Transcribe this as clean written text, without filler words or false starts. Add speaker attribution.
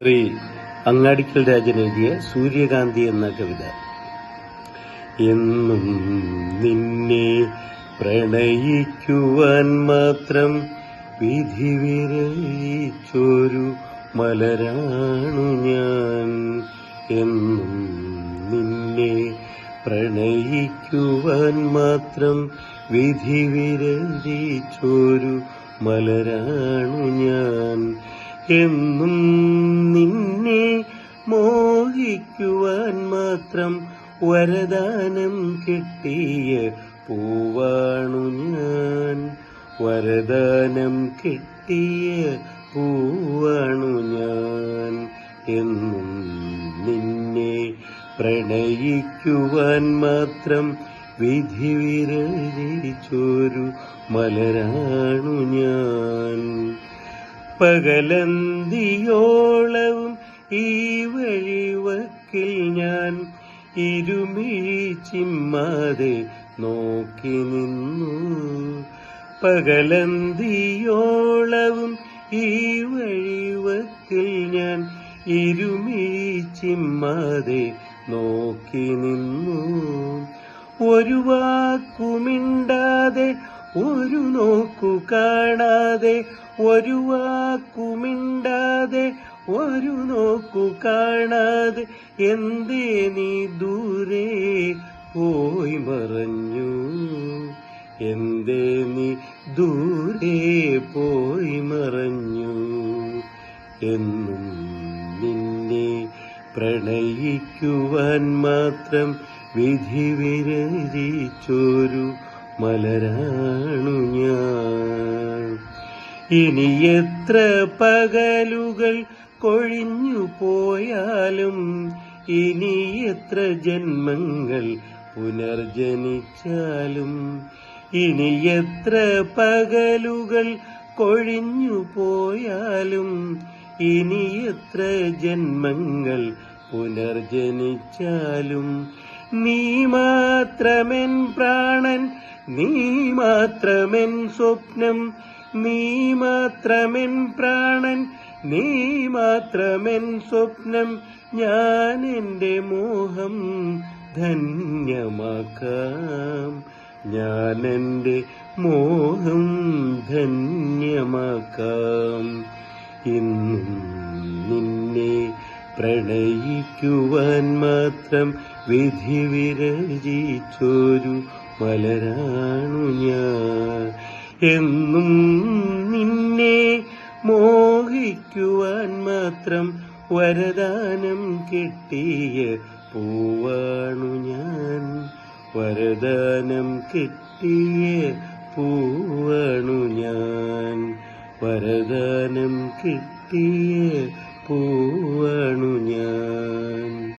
Speaker 1: ശ്രീ അങ്ങാടിക്കൽ രാജൻ എഴുതിയ സൂര്യകാന്തി എന്ന കവിത. എന്നും നിന്നെ പ്രണയിക്കുവാൻ മാത്രം വിധി വിരയിച്ചൊരു മലരാണു ഞാൻ. എന്നും നിന്നെ പ്രണയിക്കുവാൻ മാത്രം വിധി വിരയിച്ചൊരു മലരാണു ഞാൻ. എന്നും നിന്നെ മോഹിക്കുവാൻ മാത്രം വരദാനം കിട്ടിയ പൂവാണു ഞാൻ. വരദാനം കിട്ടിയ പൂവാണു ഞാൻ. എന്നും നിന്നെ പ്രണയിക്കുവാൻ മാത്രം വിധി വിരചിച്ചൊരു മലരാണു ഞാൻ. പകലന്തിയോളവും ഈ വഴിവക്കിൽ ഞാൻ ഇരുമിഴി ചിമ്മാതെ നോക്കി നിന്നു. പകലന്തിയോളവും ഈ വഴിവക്കിൽ ഞാൻ ഇരുമിഴി ചിമ്മാതെ നോക്കി നിന്നു. ഒരു വാക്കുമിണ്ടാതെ ഒരു നോക്കു കാണാതെ, ഒരു വാക്കുമിണ്ടാതെ ഒരു നോക്കു കാണാതെ എന്തേ നീ ദൂരെ പോയി മറഞ്ഞു. എന്തേ നീ ദൂരെ പോയി മറഞ്ഞു. എന്നും നിന്നെ പ്രണയിക്കുവാൻ മാത്രം വിധി വിരചിച്ചൊരു മലരാണു ഞാൻ. ഇനി എത്ര പകലുകൾ കൊഴിഞ്ഞു പോയാലും, ഇനി എത്ര ജന്മങ്ങൾ പുനർജനിച്ചാലും, ഇനി എത്ര പകലുകൾ കൊഴിഞ്ഞു പോയാലും, ഇനി എത്ര ജന്മങ്ങൾ പുനർജനിച്ചാലും, നീ മാത്രമെൻ പ്രാണൻ, നീ മാത്രമെൻ സ്വപ്നം, നീ മാത്രമെൻ പ്രാണൻ, നീ മാത്രമെൻ സ്വപ്നം. ഞാൻ എൻ്റെ മോഹം ധന്യമാക്കാം, ഞാൻ എൻ്റെ മോഹം ധന്യമാക്കാം. ഇന്നും നിന്നെ പ്രണയിക്കുവാൻ മാത്രം വിധി വിരചിച്ചൊരു മലരാണു ഞാൻ. എന്നും നിന്നെ മോഹിക്കുവാൻ മാത്രം വരദാനം കിട്ടിയ പൂവാണു ഞാൻ. വരദാനം കിട്ടിയ പൂവാണു ഞാൻ. വരദാനം കിട്ടിയ പൂവാണു ഞാൻ.